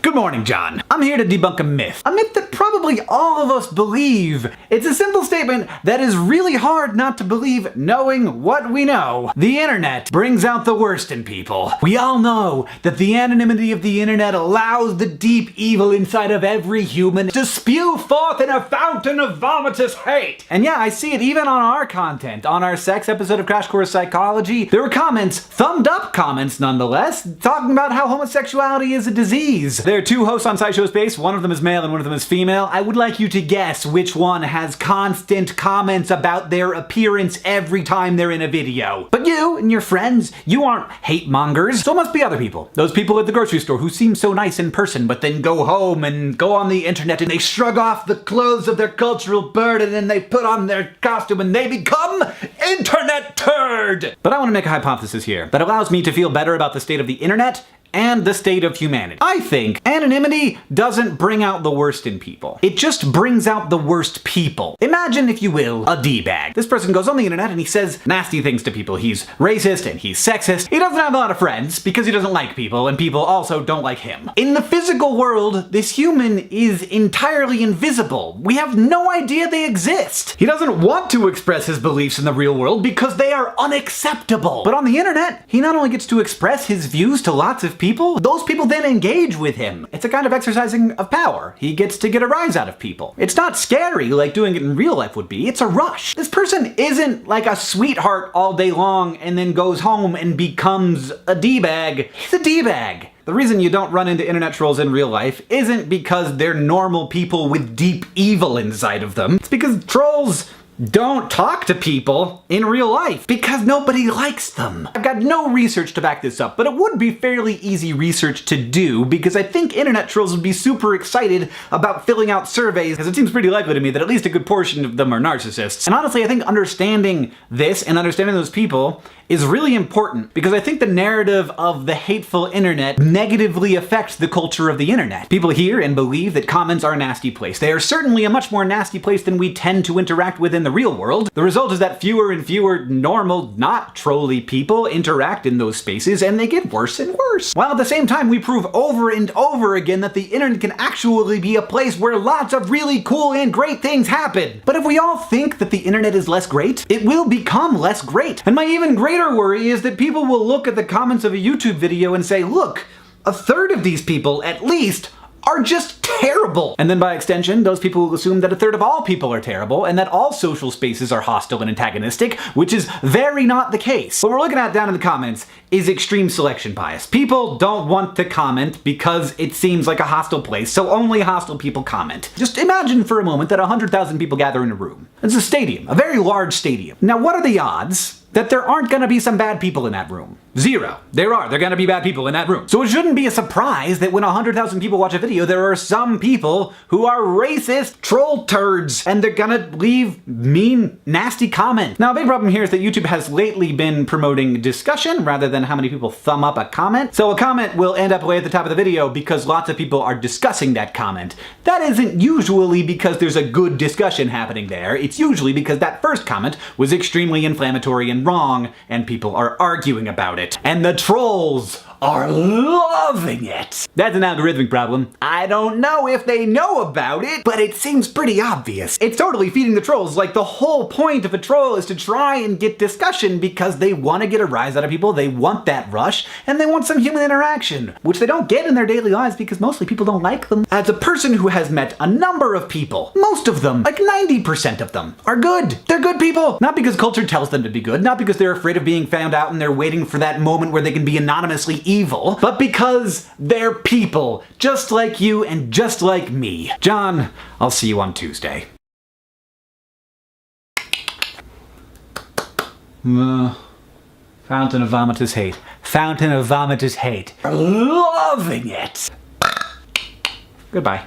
Good morning, John. I'm here to debunk a myth that probably all of us believe. It's a simple statement that is really hard not to believe knowing what we know. The internet brings out the worst in people. We all know that the anonymity of the internet allows the deep evil inside of every human to spew forth in a fountain of vomitous hate. And yeah, I see it even on our content. On our sex episode of Crash Course Psychology, there were comments, thumbed up comments nonetheless, talking about how homosexuality is a disease. There are two hosts on SciShow Space, one of them is male and one of them is female. I would like you to guess which one has constant comments about their appearance every time they're in a video. But you and your friends, you aren't hate mongers, so it must be other people. Those people at the grocery store who seem so nice in person but then go home and go on the internet and they shrug off the clothes of their cultural burden and they put on their costume and they become internet turd. But I want to make a hypothesis here that allows me to feel better about the state of the internet and the state of humanity. I think anonymity doesn't bring out the worst in people. It just brings out the worst people. Imagine, if you will, a D-bag. This person goes on the internet and he says nasty things to people. He's racist and he's sexist. He doesn't have a lot of friends because he doesn't like people and people also don't like him. In the physical world, this human is entirely invisible. We have no idea they exist. He doesn't want to express his beliefs in the real world because they are unacceptable. But on the internet, he not only gets to express his views to lots of people, those people then engage with him. It's a kind of exercising of power. He gets to get a rise out of people. It's not scary like doing it in real life would be. It's a rush. This person isn't like a sweetheart all day long and then goes home and becomes a D-bag. He's a D-bag. The reason you don't run into internet trolls in real life isn't because they're normal people with deep evil inside of them. It's because trolls don't talk to people in real life because nobody likes them. I've got no research to back this up, but it would be fairly easy research to do because I think internet trolls would be super excited about filling out surveys because it seems pretty likely to me that at least a good portion of them are narcissists. And honestly, I think understanding this and understanding those people is really important because I think the narrative of the hateful internet negatively affects the culture of the internet. People hear and believe that comments are a nasty place. They are certainly a much more nasty place than we tend to interact with in the real world. The result is that fewer and fewer normal, not trolly people interact in those spaces and they get worse and worse. While at the same time we prove over and over again that the internet can actually be a place where lots of really cool and great things happen. But if we all think that the internet is less great, it will become less great. And my even greater worry is that people will look at the comments of a YouTube video and say, look, a third of these people, at least, are just terrible. And then by extension, those people will assume that a third of all people are terrible and that all social spaces are hostile and antagonistic, which is very not the case. What we're looking at down in the comments is extreme selection bias. People don't want to comment because it seems like a hostile place, so only hostile people comment. Just imagine for a moment that 100,000 people gather in a room. It's a stadium, a very large stadium. Now what are the odds that there aren't gonna be some bad people in that room? Zero. They're gonna be bad people in that room. So it shouldn't be a surprise that when 100,000 people watch a video, there are some people who are racist troll turds, and they're gonna leave mean, nasty comments. Now, a big problem here is that YouTube has lately been promoting discussion rather than how many people thumb up a comment. So a comment will end up way at the top of the video because lots of people are discussing that comment. That isn't usually because there's a good discussion happening there. It's usually because that first comment was extremely inflammatory and wrong, and people are arguing about it. And the trolls are loving it. That's an algorithmic problem. I don't know if they know about it, but it seems pretty obvious. It's totally feeding the trolls. Like, the whole point of a troll is to try and get discussion because they want to get a rise out of people, they want that rush, and they want some human interaction, which they don't get in their daily lives because mostly people don't like them. As a person who has met a number of people, most of them, like 90% of them, are good. They're good people. Not because culture tells them to be good, not because they're afraid of being found out and they're waiting for that moment where they can be anonymously evil, but because they're people, just like you and just like me. John, I'll see you on Tuesday. Fountain of vomitous hate. Fountain of vomitous hate. Loving it. Goodbye.